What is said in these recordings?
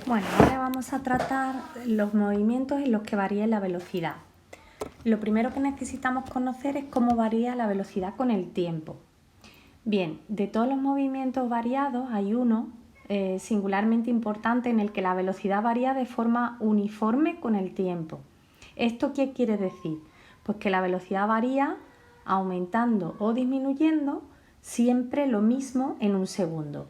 Bueno, ahora vamos a tratar los movimientos en los que varía la velocidad. Lo primero que necesitamos conocer es cómo varía la velocidad con el tiempo. Bien, de todos los movimientos variados hay uno singularmente importante en el que la velocidad varía de forma uniforme con el tiempo. ¿Esto qué quiere decir? Pues que la velocidad varía aumentando o disminuyendo siempre lo mismo en un segundo.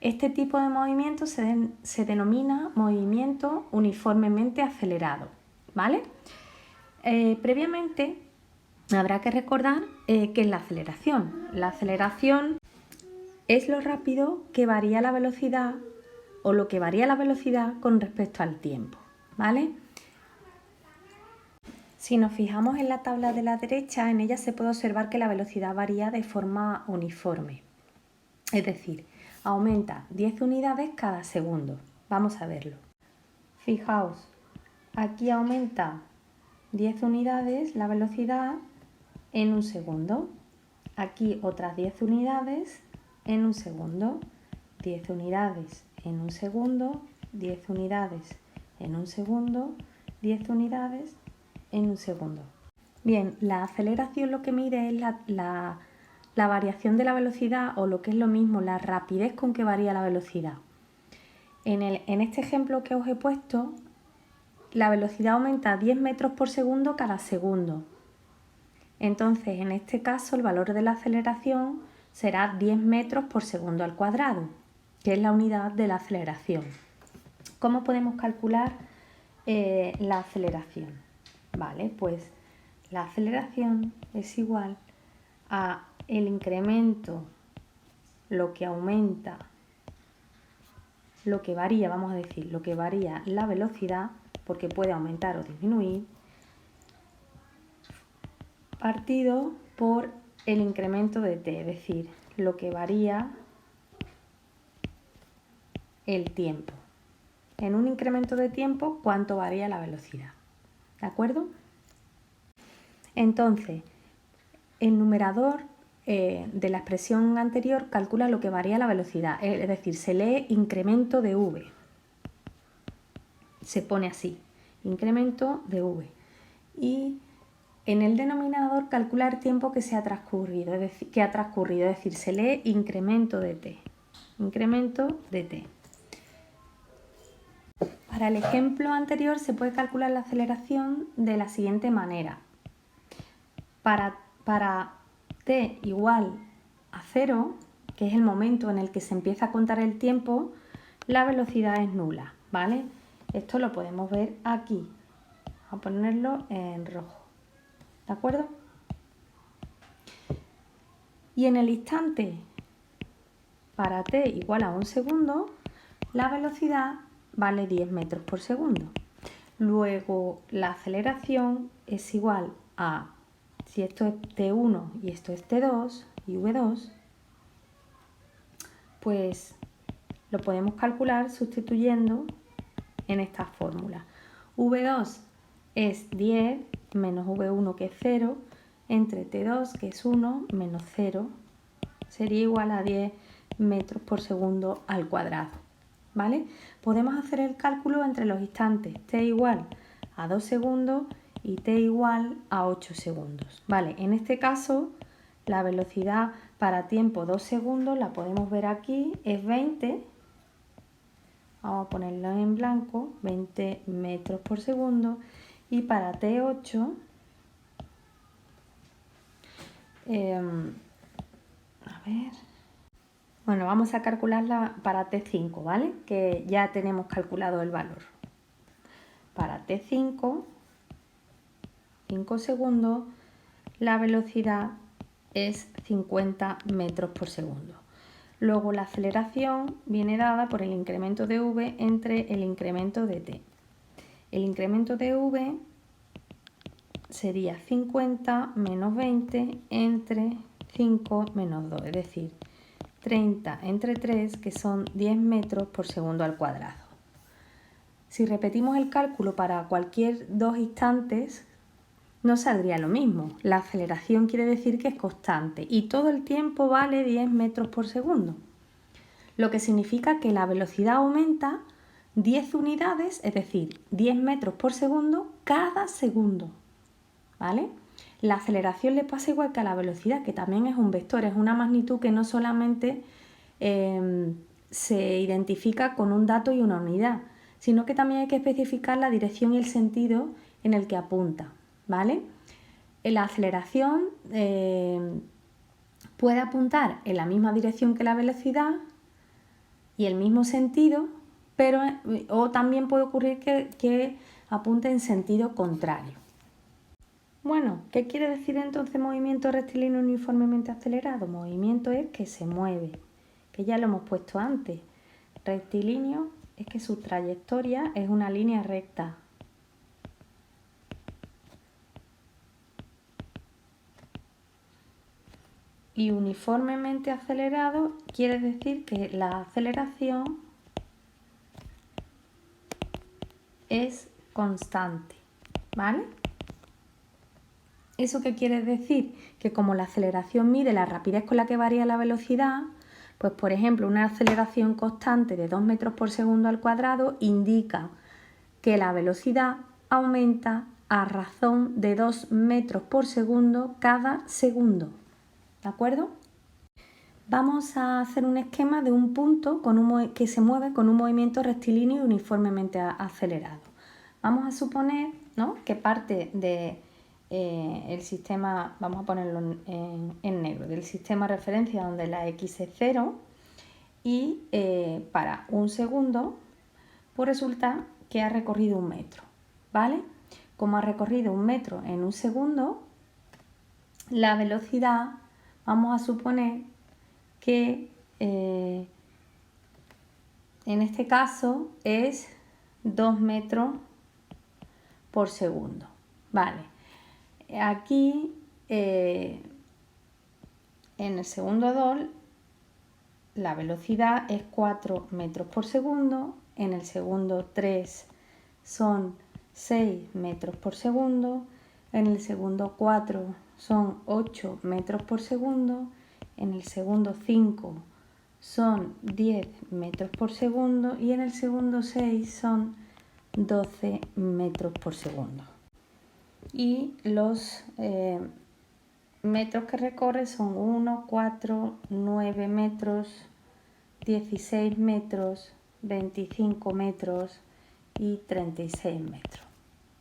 Este tipo de movimiento se denomina movimiento uniformemente acelerado, ¿vale? Previamente habrá que recordar qué es la aceleración. La aceleración es lo rápido que varía la velocidad o lo que varía la velocidad con respecto al tiempo, ¿vale? Si nos fijamos en la tabla de la derecha, en ella se puede observar que la velocidad varía de forma uniforme. Es decir, aumenta 10 unidades cada segundo. Vamos a verlo. Fijaos, aquí aumenta 10 unidades la velocidad en un segundo. Aquí otras 10 unidades en un segundo. 10 unidades en un segundo. 10 unidades en un segundo. 10 unidades en un segundo. Bien, la aceleración lo que mide es la variación de la velocidad, o lo que es lo mismo, la rapidez con que varía la velocidad. En este ejemplo que os he puesto, la velocidad aumenta a 10 metros por segundo cada segundo. Entonces, en este caso, el valor de la aceleración será 10 metros por segundo al cuadrado, que es la unidad de la aceleración. ¿Cómo podemos calcular la aceleración? Vale, pues la aceleración es igual a el incremento, lo que aumenta, lo que varía, vamos a decir, lo que varía la velocidad, porque puede aumentar o disminuir, partido por el incremento de t, es decir, lo que varía el tiempo. En un incremento de tiempo, ¿cuánto varía la velocidad? ¿De acuerdo? Entonces, el numerador de la expresión anterior calcula lo que varía la velocidad, es decir, se lee incremento de v. Se pone así, incremento de v. Y en el denominador calcula el tiempo que se ha transcurrido, es decir, se lee incremento de t. Incremento de t. Para el ejemplo anterior se puede calcular la aceleración de la siguiente manera. Para t igual a 0, que es el momento en el que se empieza a contar el tiempo, la velocidad es nula, ¿vale? Esto lo podemos ver aquí. Vamos a ponerlo en rojo, ¿de acuerdo? Y en el instante, para t igual a 1 segundo, la velocidad vale 10 metros por segundo. Luego, la aceleración es igual a, si esto es t1 y esto es t2 y v2, pues lo podemos calcular sustituyendo en esta fórmula. v2 es 10 menos v1, que es 0, entre t2, que es 1, menos 0, sería igual a 10 metros por segundo al cuadrado, ¿vale? Podemos hacer el cálculo entre los instantes t igual a 2 segundos y t igual a 8 segundos, ¿vale? En este caso, la velocidad para tiempo 2 segundos, la podemos ver aquí, es 20, vamos a ponerlo en blanco, 20 metros por segundo, y para t8, bueno, vamos a calcularla para t5, ¿vale? Que ya tenemos calculado el valor. Para t5, 5 segundos, la velocidad es 50 metros por segundo. Luego la aceleración viene dada por el incremento de v entre el incremento de t. El incremento de v sería 50 menos 20 entre 5 menos 2, es decir, 30 entre 3, que son 10 metros por segundo al cuadrado. Si repetimos el cálculo para cualquier dos instantes, no saldría lo mismo. La aceleración quiere decir que es constante y todo el tiempo vale 10 metros por segundo. Lo que significa que la velocidad aumenta 10 unidades, es decir, 10 metros por segundo cada segundo, ¿vale? La aceleración le pasa igual que a la velocidad, que también es un vector, es una magnitud que no solamente se identifica con un dato y una unidad, sino que también hay que especificar la dirección y el sentido en el que apunta, ¿vale? La aceleración puede apuntar en la misma dirección que la velocidad y el mismo sentido, pero o también puede ocurrir que apunte en sentido contrario. Bueno, ¿qué quiere decir entonces movimiento rectilíneo uniformemente acelerado? Movimiento es que se mueve, que ya lo hemos puesto antes. Rectilíneo es que su trayectoria es una línea recta. Y uniformemente acelerado quiere decir que la aceleración es constante, ¿vale? ¿Eso qué quiere decir? Que como la aceleración mide la rapidez con la que varía la velocidad, pues por ejemplo una aceleración constante de 2 metros por segundo al cuadrado indica que la velocidad aumenta a razón de 2 metros por segundo cada segundo. ¿De acuerdo? Vamos a hacer un esquema de un punto que se mueve con un movimiento rectilíneo y uniformemente acelerado. Vamos a suponer, ¿no?, que parte de el sistema, vamos a ponerlo en negro, del sistema de referencia donde la x es 0 y para un segundo, pues resulta que ha recorrido 1 metro, ¿vale? Como ha recorrido 1 metro en un segundo, la velocidad, vamos a suponer que en este caso es 2 metros por segundo, ¿vale? Aquí en el segundo 2 la velocidad es 4 metros por segundo, en el segundo 3 son 6 metros por segundo, en el segundo 4 son 8 metros por segundo, en el segundo 5 son 10 metros por segundo y en el segundo 6 son 12 metros por segundo. Y los metros que recorre son 1, 4, 9 metros, 16 metros, 25 metros y 36 metros.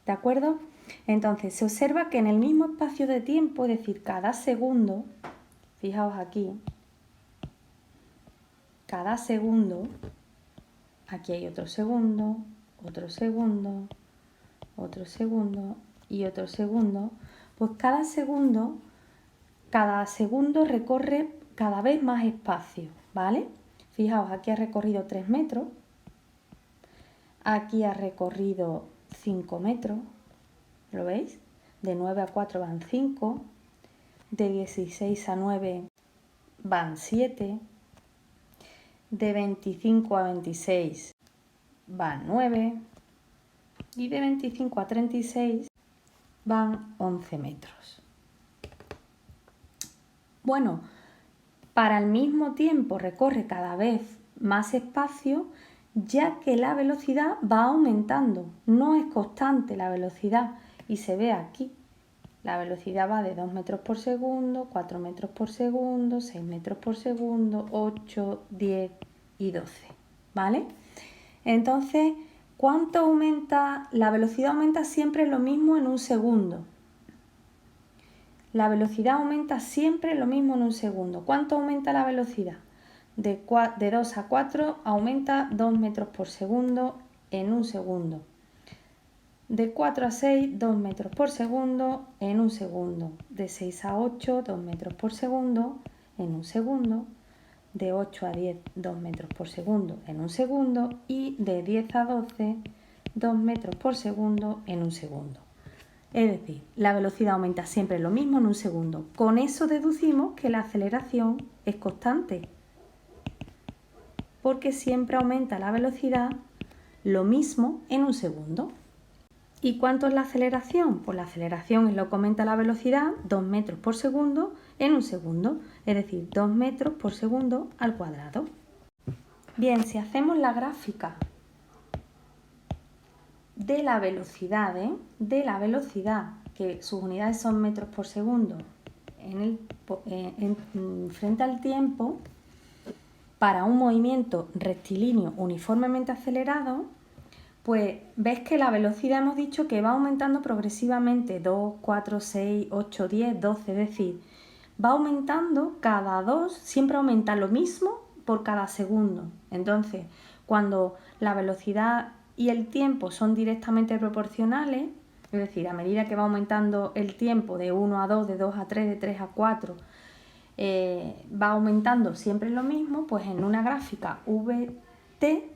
¿De acuerdo? Entonces se observa que en el mismo espacio de tiempo, es decir, cada segundo, fijaos aquí, cada segundo, aquí hay otro segundo, otro segundo, otro segundo y otro segundo, pues cada segundo recorre cada vez más espacio, ¿vale? Fijaos, aquí ha recorrido 3 metros, aquí ha recorrido 5 metros, ¿lo veis? De 9 a 4 van 5, de 16 a 9 van 7, de 25 a 26 van 9 y de 25 a 36 van 11 metros. Bueno, para el mismo tiempo recorre cada vez más espacio, ya que la velocidad va aumentando, no es constante la velocidad y se ve aquí. La velocidad va de 2 metros por segundo, 4 metros por segundo, 6 metros por segundo, 8, 10 y 12, ¿vale? Entonces, ¿cuánto aumenta? La velocidad aumenta siempre lo mismo en un segundo. La velocidad aumenta siempre lo mismo en un segundo. ¿Cuánto aumenta la velocidad? De 2 a 4 aumenta 2 metros por segundo en un segundo. De 4 a 6, 2 metros por segundo en un segundo. De 6 a 8, 2 metros por segundo en un segundo. De 8 a 10, 2 metros por segundo en un segundo. Y de 10 a 12, 2 metros por segundo en un segundo. Es decir, la velocidad aumenta siempre lo mismo en un segundo. Con eso deducimos que la aceleración es constante, porque siempre aumenta la velocidad lo mismo en un segundo. ¿Y cuánto es la aceleración? Pues la aceleración es lo que aumenta la velocidad, 2 metros por segundo en un segundo, es decir, 2 metros por segundo al cuadrado. Bien, si hacemos la gráfica de la velocidad, que sus unidades son metros por segundo, frente al tiempo, para un movimiento rectilíneo uniformemente acelerado, pues ves que la velocidad hemos dicho que va aumentando progresivamente, 2, 4, 6, 8, 10, 12, es decir, va aumentando cada 2, siempre aumenta lo mismo por cada segundo. Entonces, cuando la velocidad y el tiempo son directamente proporcionales, es decir, a medida que va aumentando el tiempo de 1 a 2, de 2 a 3, de 3 a 4, va aumentando siempre lo mismo, pues en una gráfica VT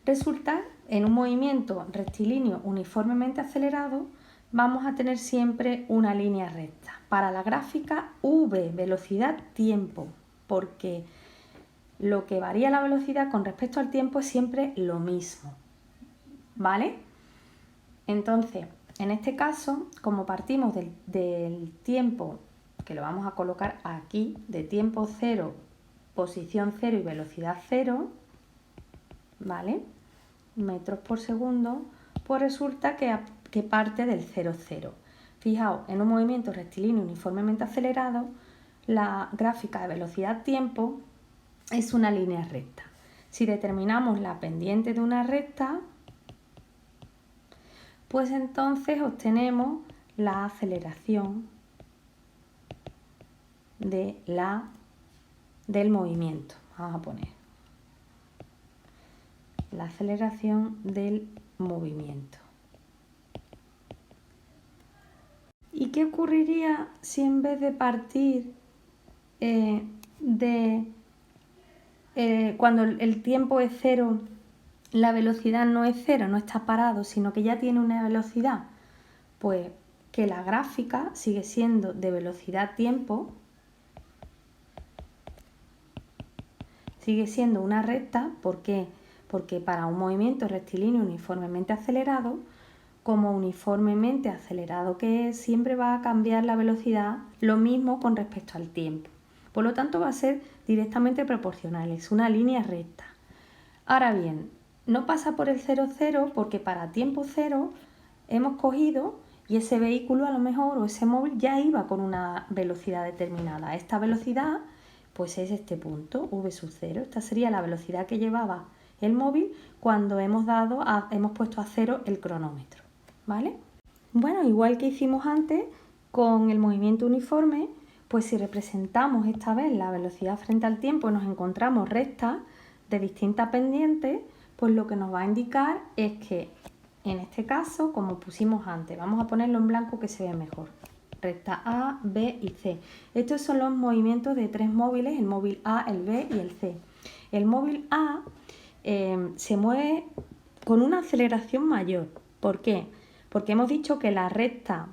resulta, en un movimiento rectilíneo uniformemente acelerado, vamos a tener siempre una línea recta. Para la gráfica V, velocidad, tiempo, porque lo que varía la velocidad con respecto al tiempo es siempre lo mismo, ¿vale? Entonces, en este caso, como partimos del tiempo, que lo vamos a colocar aquí, de tiempo 0, posición 0 y velocidad 0, ¿vale? Metros por segundo, pues resulta que parte del 0, 0. Fijaos, en un movimiento rectilíneo uniformemente acelerado, la gráfica de velocidad-tiempo es una línea recta. Si determinamos la pendiente de una recta, pues entonces obtenemos la aceleración del movimiento. Vamos a poner la aceleración del movimiento. ¿Y qué ocurriría si en vez de partir cuando el tiempo es 0, la velocidad no es 0, no está parado, sino que ya tiene una velocidad? Pues que la gráfica sigue siendo de velocidad-tiempo, sigue siendo una recta. ¿Por qué? Porque para un movimiento rectilíneo uniformemente acelerado, como uniformemente acelerado que es, siempre va a cambiar la velocidad lo mismo con respecto al tiempo. Por lo tanto, va a ser directamente proporcional, es una línea recta. Ahora bien, no pasa por el 0, 0 porque para tiempo 0 hemos cogido y ese vehículo a lo mejor o ese móvil ya iba con una velocidad determinada. Esta velocidad pues es este punto, v sub 0. Esta sería la velocidad que llevaba el móvil cuando hemos puesto a 0 el cronómetro, ¿vale? Bueno, igual que hicimos antes con el movimiento uniforme, pues si representamos esta vez la velocidad frente al tiempo y nos encontramos rectas de distintas pendientes, pues lo que nos va a indicar es que en este caso, como pusimos antes, vamos a ponerlo en blanco que se ve mejor. Recta A, B y C. Estos son los movimientos de 3 móviles, el móvil A, el B y el C. El móvil A se mueve con una aceleración mayor. ¿Por qué? Porque hemos dicho que la recta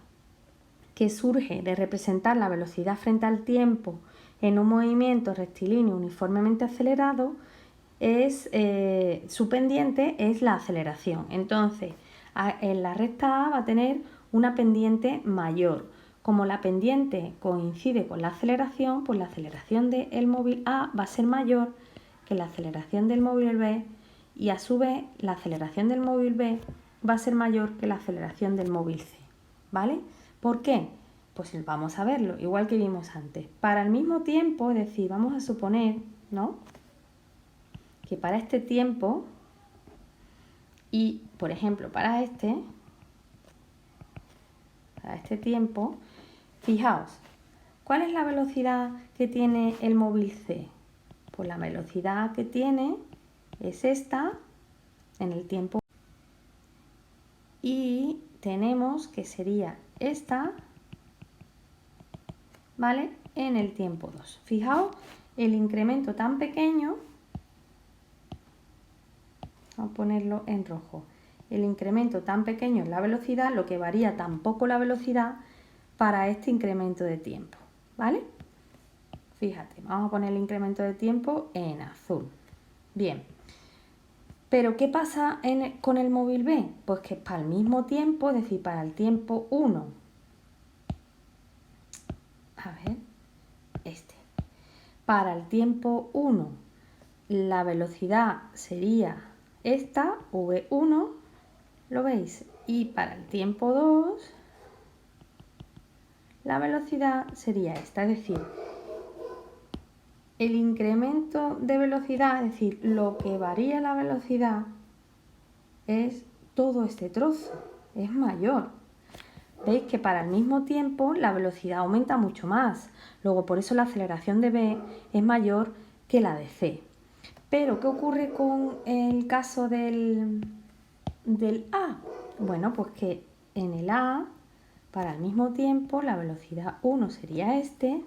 que surge de representar la velocidad frente al tiempo en un movimiento rectilíneo uniformemente acelerado, su pendiente es la aceleración. Entonces, en la recta A va a tener una pendiente mayor. Como la pendiente coincide con la aceleración, pues la aceleración del móvil A va a ser mayor que la aceleración del móvil B, y a su vez la aceleración del móvil B va a ser mayor que la aceleración del móvil C, ¿vale? ¿Por qué? Pues vamos a verlo, igual que vimos antes. Para el mismo tiempo, es decir, vamos a suponer, ¿no?, que para este tiempo y, por ejemplo, para este tiempo, fijaos, ¿cuál es la velocidad que tiene el móvil C? Pues la velocidad que tiene es esta en el tiempo, y tenemos que sería esta, ¿vale?, en el tiempo 2. Fijaos el incremento tan pequeño. Vamos a ponerlo en rojo. El incremento tan pequeño en la velocidad, lo que varía tan poco la velocidad para este incremento de tiempo, ¿vale? Fíjate, vamos a poner el incremento de tiempo en azul. Bien, pero ¿qué pasa con el móvil B? Pues que para el mismo tiempo, es decir, para el tiempo 1, a ver, para el tiempo 1 la velocidad sería esta, V1, ¿Lo veis? Y para el tiempo 2, la velocidad sería esta, es decir, el incremento de velocidad, es decir, lo que varía la velocidad es todo este trozo, es mayor. Veis que para el mismo tiempo la velocidad aumenta mucho más. Luego, por eso la aceleración de B es mayor que la de C. Pero, ¿qué ocurre con el caso del A? Bueno, pues que en el A, para el mismo tiempo, la velocidad 1 sería este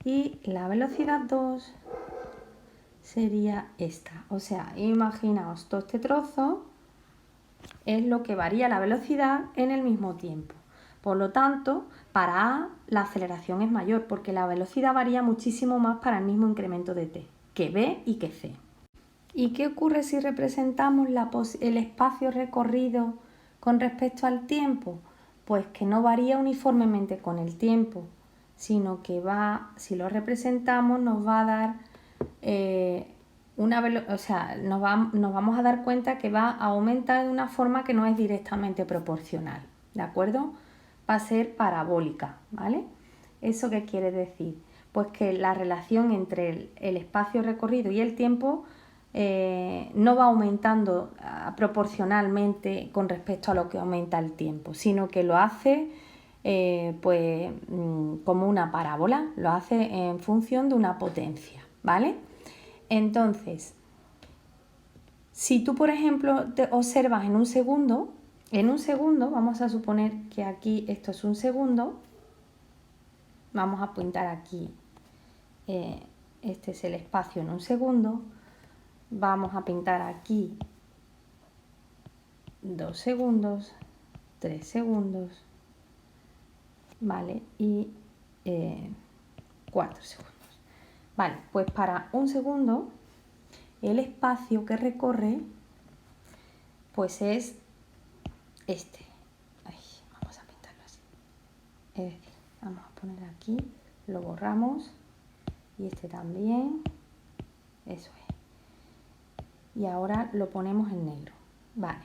y la velocidad 2 sería esta. O sea, imaginaos, todo este trozo es lo que varía la velocidad en el mismo tiempo. Por lo tanto, para A la aceleración es mayor porque la velocidad varía muchísimo más para el mismo incremento de t que B y que C. ¿Y qué ocurre si representamos el espacio recorrido con respecto al tiempo? Pues que no varía uniformemente con el tiempo, sino que si lo representamos nos va a dar nos vamos a dar cuenta que va a aumentar de una forma que no es directamente proporcional, ¿de acuerdo? Va a ser parabólica, ¿vale? ¿Eso qué quiere decir? Pues que la relación entre el espacio recorrido y el tiempo no va aumentando proporcionalmente con respecto a lo que aumenta el tiempo, sino que lo hace como una parábola, lo hace en función de una potencia, ¿vale? Entonces, si tú, por ejemplo, te observas en un segundo, vamos a suponer que aquí esto es un segundo, vamos a pintar aquí, este es el espacio en un segundo, vamos a pintar aquí 2 segundos, 3 segundos, ¿vale? Y 4 segundos. Vale, pues para un segundo el espacio que recorre pues es este. Vamos a pintarlo así. Es decir, vamos a poner aquí, lo borramos y este también. Eso es. Y ahora lo ponemos en negro. Vale,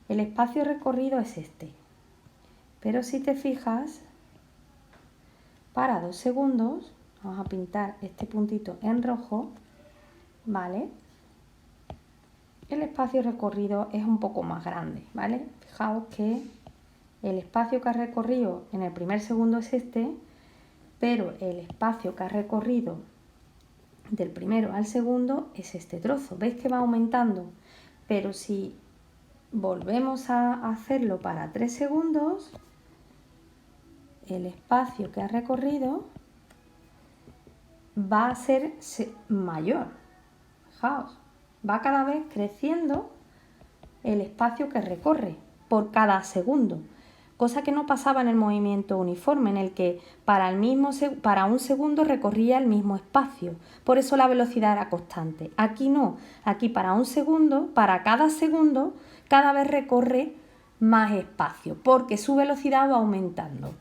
el espacio recorrido es este. Pero si te fijas, para 2 segundos, vamos a pintar este puntito en rojo, ¿vale? El espacio recorrido es un poco más grande, ¿vale? Fijaos que el espacio que ha recorrido en el primer segundo es este, pero el espacio que ha recorrido del primero al segundo es este trozo. ¿Veis que va aumentando? Pero si volvemos a hacerlo para 3 segundos, el espacio que ha recorrido va a ser mayor. Fijaos, va cada vez creciendo el espacio que recorre por cada segundo, cosa que no pasaba en el movimiento uniforme, en el que para un segundo recorría el mismo espacio, por eso la velocidad era constante. Aquí no, aquí para un segundo, para cada segundo, cada vez recorre más espacio, porque su velocidad va aumentando.